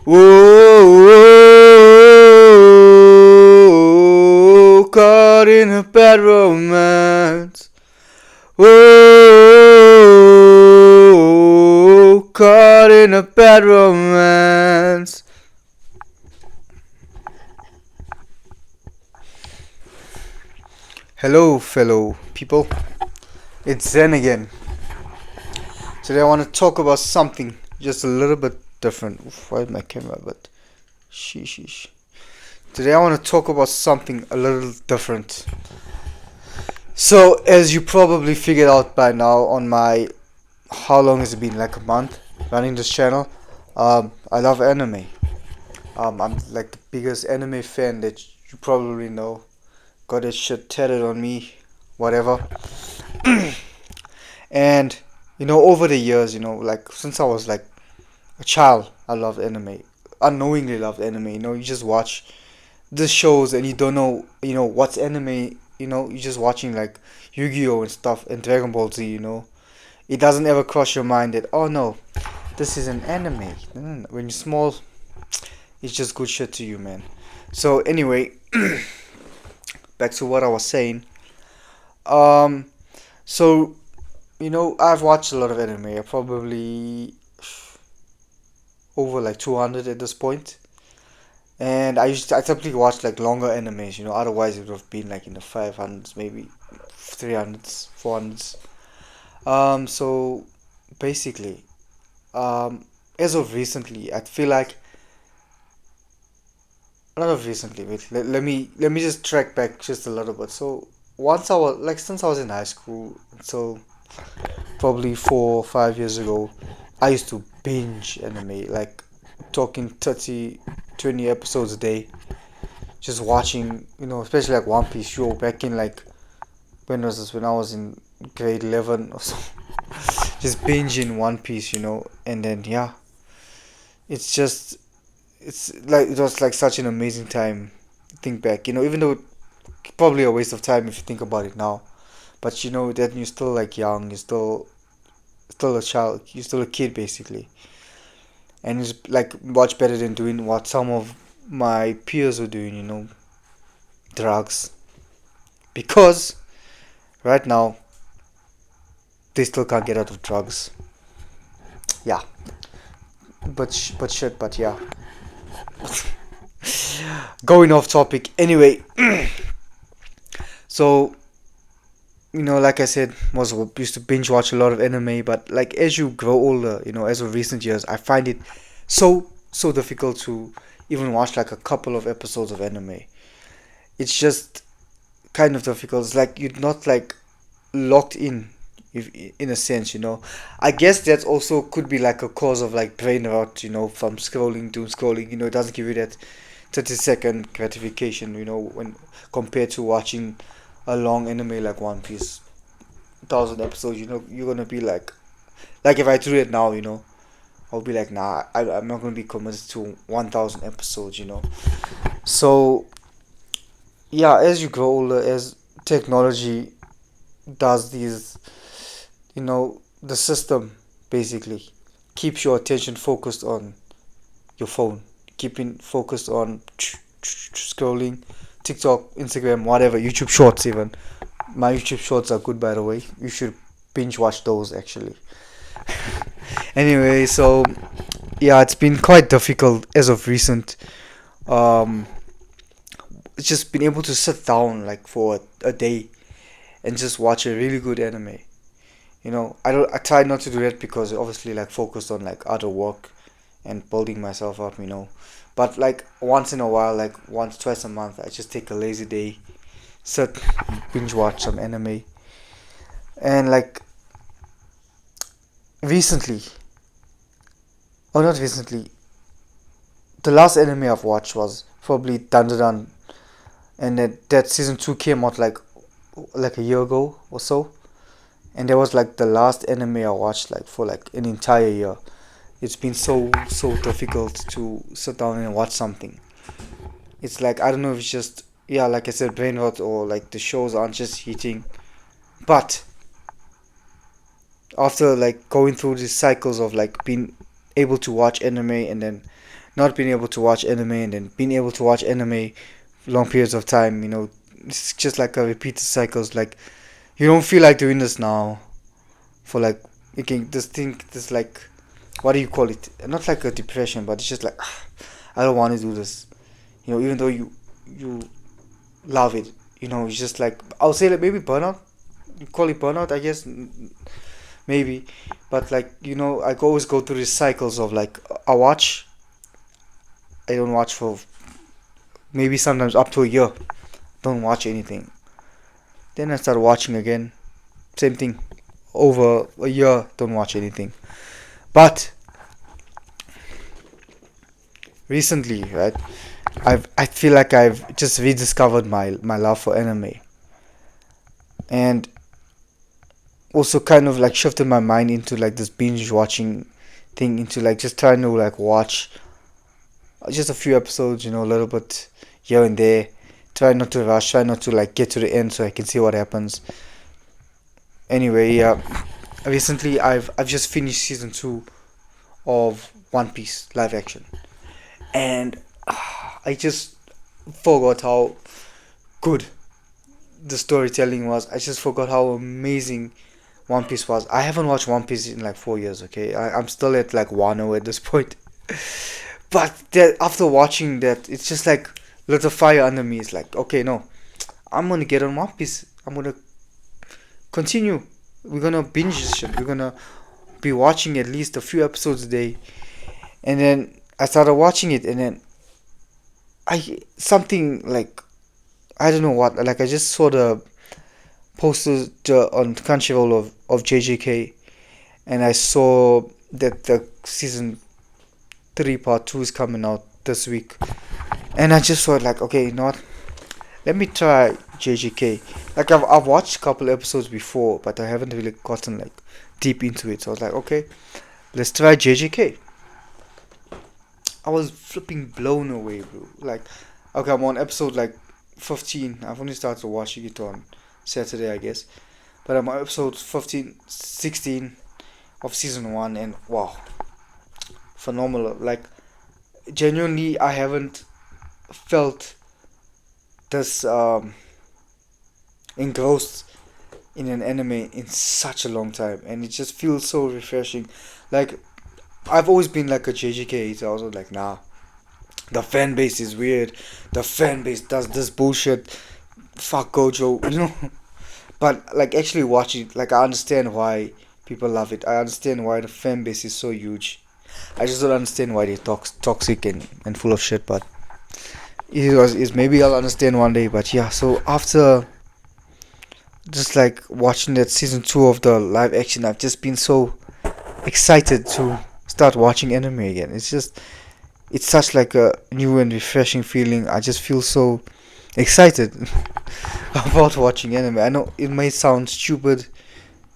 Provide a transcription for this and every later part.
Whoa, caught in a bad romance. Whoa, caught in a bad romance. Hello, fellow people. It's Zen again. Today I want to talk about something just a little bit different. Oof, why is my camera? But sheesh. Today I want to talk about something a little different. So, as you probably figured out by now on my, how long has it been? Like a month running this channel. I love anime. I'm like the biggest anime fan that you probably know. Got that shit tatted on me, whatever. And over the years, like since I was like a child, I loved anime. Unknowingly loved anime. You just watch the shows and you don't know, what's anime. You're just watching like Yu-Gi-Oh and stuff and Dragon Ball Z. It doesn't ever cross your mind that, oh no, this is an anime. No. When you're small, it's just good shit to you, man. So anyway, back to what I was saying. Um, so I've watched a lot of anime. I probably over like 200 at this point. And I typically watch like longer animes. Otherwise it would have been like in the 500s, maybe 300s, 400s. So basically, as of recently, I feel like not of recently. Wait, let me just track back just a little bit. So once I was like since I was in high school, so probably 4 or 5 years ago, I used to binge anime, like talking 30, 20 episodes a day, just watching, especially like One Piece. Show back in like, when was this? When I was in grade 11 or so. Just binging One Piece, and then yeah, it's just, it's like, it was like such an amazing time. Think back, even though probably a waste of time if you think about it now. But that you're still like young, you're still a child, you're still a kid basically, and it's like much better than doing what some of my peers are doing, drugs, because right now they still can't get out of drugs. Yeah, but yeah, going off topic anyway. So like I said, was used to binge watch a lot of anime, but like as you grow older, as of recent years, I find it so difficult to even watch like a couple of episodes of anime. It's just kind of difficult. It's like you're not like locked in, if in a sense. I guess that also could be like a cause of like brain rot, from scrolling, doom scrolling. It doesn't give you that 30-second gratification, when compared to watching a long anime like One Piece, 1,000 episodes. You're gonna be like if I do it now, I'll be like, nah, I'm not gonna be committed to 1,000 episodes. So yeah, as you grow older, as technology does these, the system basically keeps your attention focused on your phone, keeping focused on scrolling TikTok, Instagram, whatever, YouTube Shorts even. My YouTube Shorts are good, by the way. You should binge watch those actually. Anyway, so yeah, it's been quite difficult as of recent. Um, it's just been able to sit down like for a day and just watch a really good anime. I try not to do that because obviously like focused on like other work and building myself up. But like once in a while, like once twice a month, I just take a lazy day, sit, binge watch some anime. And like recently, or not recently, the last anime I've watched was probably Dandadan, and that season 2 came out like a year ago or so. And that was like the last anime I watched like for like an entire year. It's been so difficult to sit down and watch something. It's like, I don't know if it's just, yeah, like I said, brain rot, or like the shows aren't just hitting. But after like going through these cycles of like being able to watch anime and then not being able to watch anime and then being able to watch anime long periods of time. It's just like a repeated cycles. Like you don't feel like doing this now for like you can just think this like what do you call it? Not like a depression, but it's just like I don't want to do this. Even though you love it. It's just like I'll say like maybe burnout. You call it burnout, I guess. Maybe, but like I always go through these cycles of like I watch, I don't watch for maybe sometimes up to a year. Don't watch anything. Then I start watching again. Same thing. Over a year, don't watch anything. But recently, right, I feel like I've just rediscovered my love for anime, and also kind of like shifted my mind into like this binge watching thing, into like just trying to like watch just a few episodes, a little bit here and there. Try not to rush. Try not to like get to the end so I can see what happens. Anyway, yeah. Recently, I've just finished season 2 of One Piece live action, and I just forgot how good the storytelling was. I just forgot how amazing One Piece was. I haven't watched One Piece in like 4 years. Okay, I'm still at like Wano at this point. But after watching that, it's just like little fire under me. It's like, okay, no, I'm gonna get on One Piece. I'm gonna continue. We're gonna binge this shit. We're gonna be watching at least a few episodes a day. And then I started watching it, and then I something like I don't know what. Like I just saw the poster on Crunchyroll of JJK, and I saw that the season 3 part 2 is coming out this week, and I just thought like, okay, you know what? Let me try JJK. Like I've watched a couple episodes before, but I haven't really gotten like deep into it. So I was like, okay, let's try JJK. I was flipping blown away, bro. Like, okay, I'm on episode like 15. I've only started watching it on Saturday, I guess. But I'm on episode 15, 16 of season 1, and wow, phenomenal. Like, genuinely, I haven't felt this engrossed in an anime in such a long time, and it just feels so refreshing. Like, I've always been like a JJK hater. I was like, nah, the fan base is weird. The fan base does this bullshit. Fuck Gojo, But like actually watching it, like I understand why people love it. I understand why the fan base is so huge. I just don't understand why they're toxic and full of shit. But is maybe I'll understand one day. But yeah, so after just like watching that season 2 of the live action, I've just been so excited to start watching anime again. It's such like a new and refreshing feeling. I just feel so excited about watching anime. I know it may sound stupid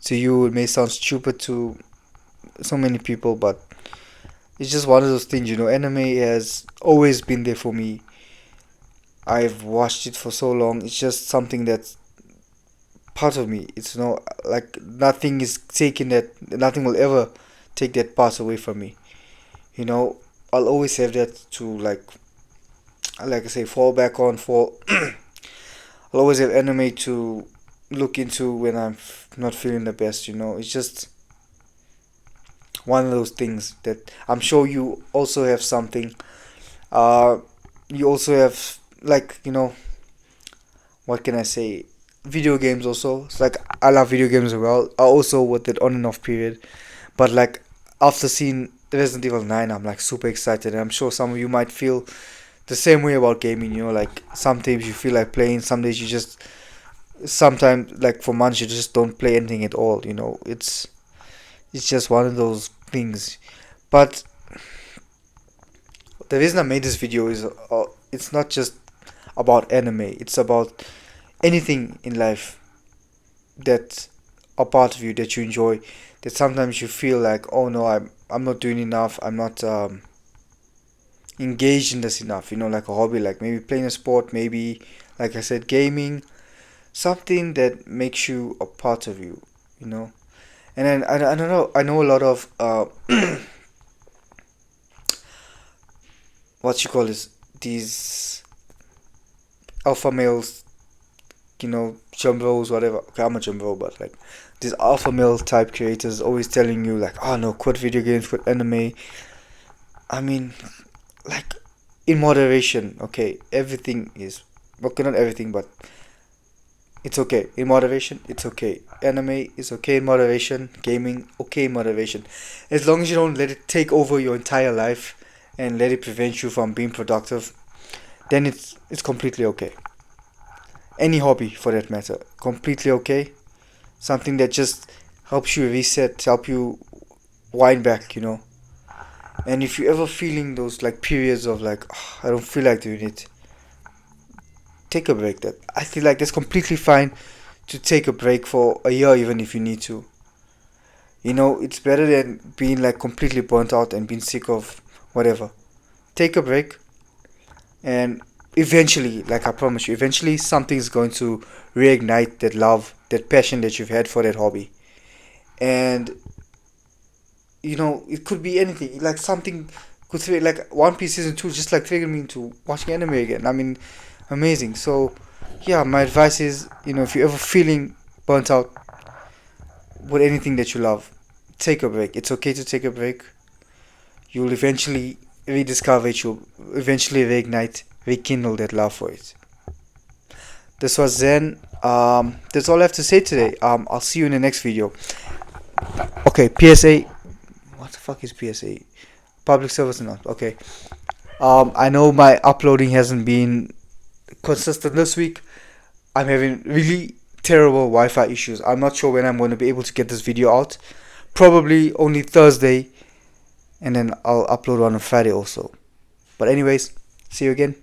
to you, it may sound stupid to so many people, but it's just one of those things, Anime has always been there for me. I've watched it for so long. It's just something that's part of me. It's no like nothing is taking that. Nothing will ever take that part away from me. You know, I'll always have that to like I say, fall back on. For I'll always have anime to look into when I'm not feeling the best. It's just one of those things that I'm sure you also have something. Uh, you also have like what can I say? Video games also. It's like I love video games as well. I also with it on and off period, but like after seeing Resident Evil 9, I'm like super excited, and I'm sure some of you might feel the same way about gaming. Like sometimes you feel like playing, some days you just sometimes like for months you just don't play anything at all. It's just one of those things. But the reason I made this video is it's not just about anime. It's about anything in life that a part of you that you enjoy. That sometimes you feel like, oh no, I'm not doing enough. I'm not engaged in this enough. Like a hobby, like maybe playing a sport, maybe like I said, gaming, something that makes you a part of you. You know. And then I don't know. I know a lot of what you call this, these alpha males, jumbos, whatever. Okay, I'm a jumbo, but like these alpha male type creators always telling you like, oh no, quit video games, quit anime. I mean, like, in moderation. Okay, everything is okay, not everything, but it's okay in moderation. It's okay. Anime is okay in moderation. Gaming okay in moderation, as long as you don't let it take over your entire life and let it prevent you from being productive. Then it's completely okay. Any hobby for that matter, completely okay. Something that just helps you reset, help you wind back. And if you ever feeling those like periods of like, "Ah, I don't feel like doing it," take a break. That I feel like that's completely fine to take a break for a year, even if you need to. It's better than being like completely burnt out and being sick of whatever. Take a break, and eventually, like I promise you, eventually something's going to reignite that love, that passion that you've had for that hobby. And it could be anything. Like something could like One Piece season 2 just like triggered me into watching anime again. I mean, amazing. So yeah, my advice is, if you're ever feeling burnt out with anything that you love, take a break. It's okay to take a break. You'll eventually rediscover it. You'll eventually reignite, rekindle that love for it. This was Zen. That's all I have to say today. I'll see you in the next video. Okay, PSA. What the fuck is PSA? Public service announcement. Okay. I know my uploading hasn't been consistent this week. I'm having really terrible Wi-Fi issues. I'm not sure when I'm going to be able to get this video out. Probably only Thursday, and then I'll upload on a Friday also. But anyways, see you again.